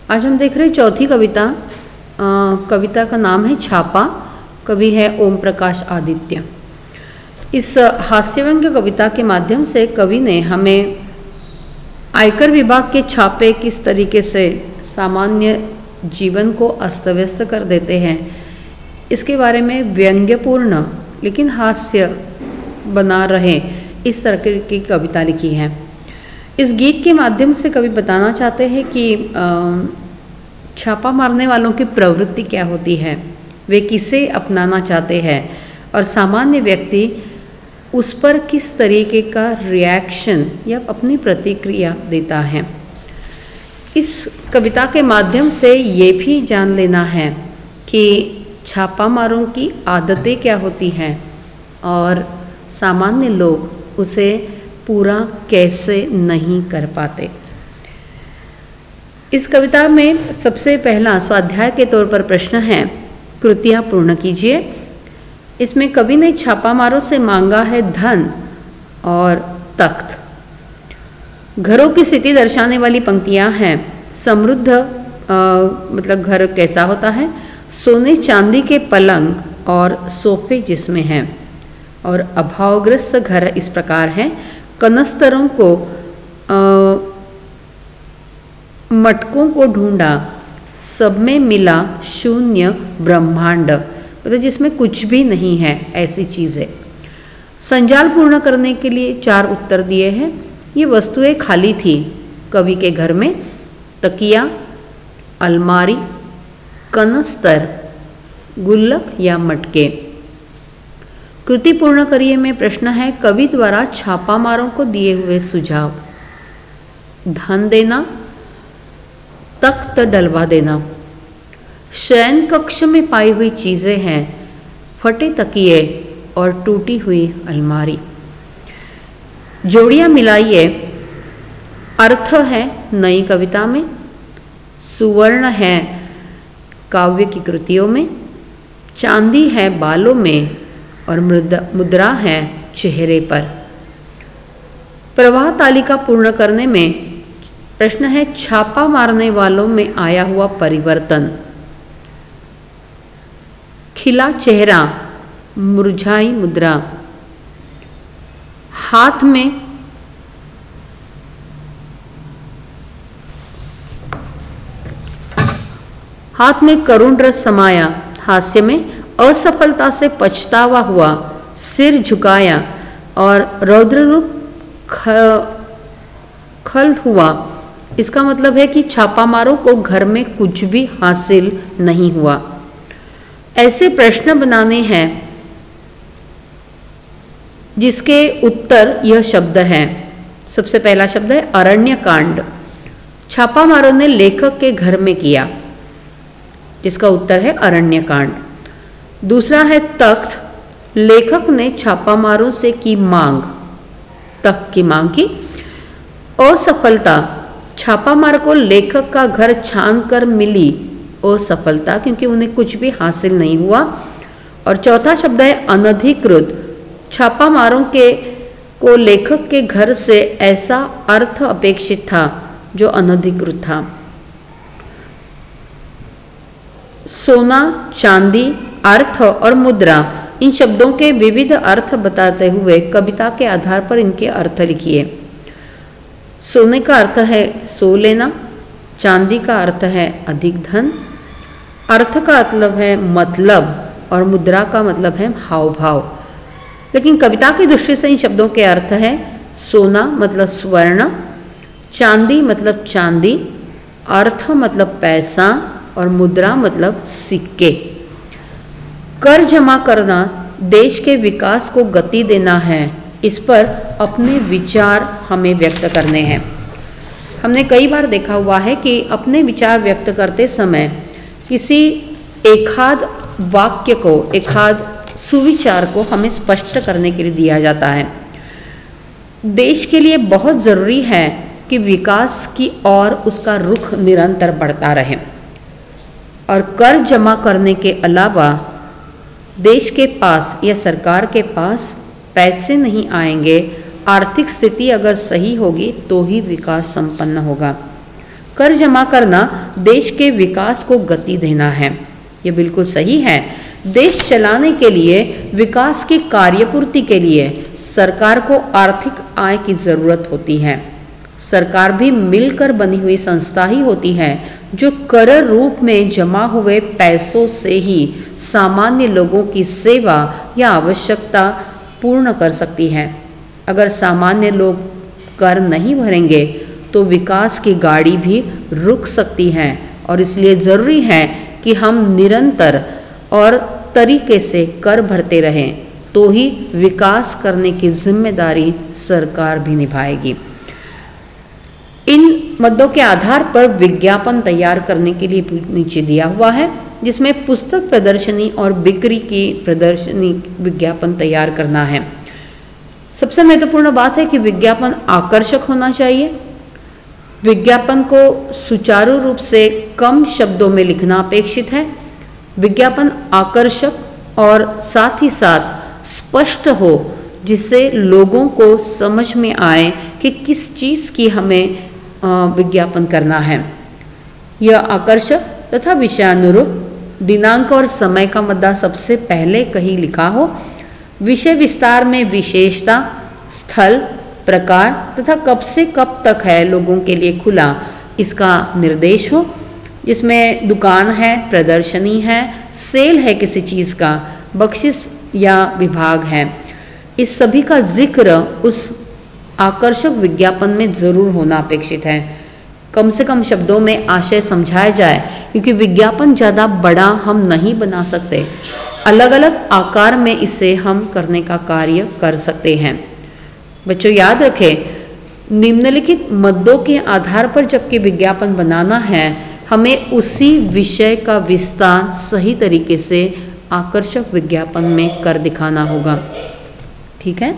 आज हम देख रहे हैं चौथी कविता। कविता का नाम है छापा। कवि है ओम प्रकाश आदित्य। इस हास्यव्यंग्य कविता के माध्यम से कवि ने हमें आयकर विभाग के छापे किस तरीके से सामान्य जीवन को अस्त व्यस्त कर देते हैं, इसके बारे में व्यंग्यपूर्ण लेकिन हास्य बना रहे इस तरह की कविता लिखी है। इस गीत के माध्यम से कवि बताना चाहते हैं कि छापा मारने वालों की प्रवृत्ति क्या होती है, वे किसे अपनाना चाहते हैं और सामान्य व्यक्ति उस पर किस तरीके का रिएक्शन या अपनी प्रतिक्रिया देता है। इस कविता के माध्यम से ये भी जान लेना है कि छापा मारों की आदतें क्या होती हैं और सामान्य लोग उसे पूरा कैसे नहीं कर पाते। इस कविता में सबसे पहला स्वाध्याय के तौर पर प्रश्न है, कृतियाँ पूर्ण कीजिए। इसमें कवि ने छापा मारों से मांगा है धन और तख्त। घरों की स्थिति दर्शाने वाली पंक्तियाँ हैं। समृद्ध मतलब घर कैसा होता है, सोने चांदी के पलंग और सोफे जिसमें हैं। और अभावग्रस्त घर इस प्रकार है, कनस्तरों को मटकों को ढूंढा, सब में मिला शून्य ब्रह्मांड, मतलब जिसमें कुछ भी नहीं है ऐसी चीज़ें। संजाल पूर्ण करने के लिए 4 उत्तर दिए हैं। ये वस्तुएं खाली थी कवि के घर में, तकिया, अलमारी, कनस्तर, गुल्लक या मटके। कृति पूर्ण करिए में प्रश्न है, कवि द्वारा छापा मारों को दिए हुए सुझाव। धन देना, तख्त डलवा देना। शयन कक्ष में पाई हुई चीज़ें हैं, फटे तकिए और टूटी हुई अलमारी। जोड़ियाँ मिलाइए। अर्थ है नई कविता में, सुवर्ण है काव्य की कृतियों में, चांदी है बालों में और मुद्रा है चेहरे पर। प्रवाह तालिका पूर्ण करने में प्रश्न है, छापा मारने वालों में आया हुआ परिवर्तन। खिला चेहरा, मुरझाई मुद्रा। हाथ में करुण रस समाया। हास्य में असफलता से पछतावा हुआ, सिर झुकाया और रौद्र रूप खल हुआ। इसका मतलब है कि छापामारों को घर में कुछ भी हासिल नहीं हुआ। ऐसे प्रश्न बनाने हैं जिसके उत्तर यह शब्द है। सबसे पहला शब्द है अरण्यकांड। छापामारों ने लेखक के घर में किया, जिसका उत्तर है अरण्यकांड। दूसरा है तख्त। लेखक ने छापामारों से की मांग, तख्त की मांग की। असफलता, छापामार को लेखक का घर छान कर मिली असफलता, क्योंकि उन्हें कुछ भी हासिल नहीं हुआ। और चौथा शब्द है अनधिकृत। छापामारों को लेखक के घर से ऐसा अर्थ अपेक्षित था जो अनधिकृत था। सोना, चांदी, अर्थ और मुद्रा, इन शब्दों के विविध अर्थ बताते हुए कविता के आधार पर इनके अर्थ लिखिए। सोने का अर्थ है सो लेना, चांदी का अर्थ है अधिक धन, अर्थ का मतलब है मतलब और मुद्रा का मतलब है हाव भाव। लेकिन कविता की दृष्टि से इन शब्दों के अर्थ है सोना मतलब स्वर्ण, चांदी मतलब चांदी, अर्थ मतलब पैसा और मुद्रा मतलब सिक्के। कर जमा करना देश के विकास को गति देना है, इस पर अपने विचार हमें व्यक्त करने हैं। हमने कई बार देखा हुआ है कि अपने विचार व्यक्त करते समय किसी एकाध वाक्य को, एकाध सुविचार को हमें स्पष्ट करने के लिए दिया जाता है। देश के लिए बहुत ज़रूरी है कि विकास की ओर उसका रुख निरंतर बढ़ता रहे और कर जमा करने के अलावा देश के पास या सरकार के पास पैसे नहीं आएंगे। आर्थिक स्थिति अगर सही होगी तो ही विकास संपन्न होगा। कर जमा करना देश के विकास को गति देना है। ये बिल्कुल सही है। देश चलाने के लिए, विकास की कार्यपूर्ति के लिए सरकार को आर्थिक आय की जरूरत होती है। सरकार भी मिलकर बनी हुई संस्था ही होती है जो कर रूप में जमा हुए पैसों से ही सामान्य लोगों की सेवा या आवश्यकता पूर्ण कर सकती है। अगर सामान्य लोग कर नहीं भरेंगे तो विकास की गाड़ी भी रुक सकती है और इसलिए ज़रूरी है कि हम निरंतर और तरीके से कर भरते रहें, तो ही विकास करने की जिम्मेदारी सरकार भी निभाएगी। इन मुद्दों के आधार पर विज्ञापन तैयार करने के लिए नीचे दिया हुआ है, जिसमें पुस्तक प्रदर्शनी और बिक्री की प्रदर्शनी विज्ञापन तैयार करना है। सबसे महत्वपूर्ण बात है कि विज्ञापन आकर्षक होना चाहिए। विज्ञापन को सुचारू रूप से कम शब्दों में लिखना अपेक्षित है। विज्ञापन आकर्षक और साथ ही साथ स्पष्ट हो, जिससे लोगों को समझ में आए कि किस चीज़ की हमें विज्ञापन करना है। यह आकर्षक तथा विषयानुरूप, दिनांक और समय का मुद्दा सबसे पहले कहीं लिखा हो, विषय विस्तार में विशेषता, स्थल, प्रकार तथा कब से कब तक है लोगों के लिए खुला, इसका निर्देश हो, जिसमें दुकान है, प्रदर्शनी है, सेल है किसी चीज़ का, बख्शिश या विभाग है, इस सभी का जिक्र उस आकर्षक विज्ञापन में ज़रूर होना अपेक्षित है। कम से कम शब्दों में आशय समझाया जाए, क्योंकि विज्ञापन ज़्यादा बड़ा हम नहीं बना सकते। अलग अलग आकार में इसे हम करने का कार्य कर सकते हैं। बच्चों याद रखें, निम्नलिखित मुद्दों के आधार पर जबकि विज्ञापन बनाना है, हमें उसी विषय का विस्तार सही तरीके से आकर्षक विज्ञापन में कर दिखाना होगा। ठीक है।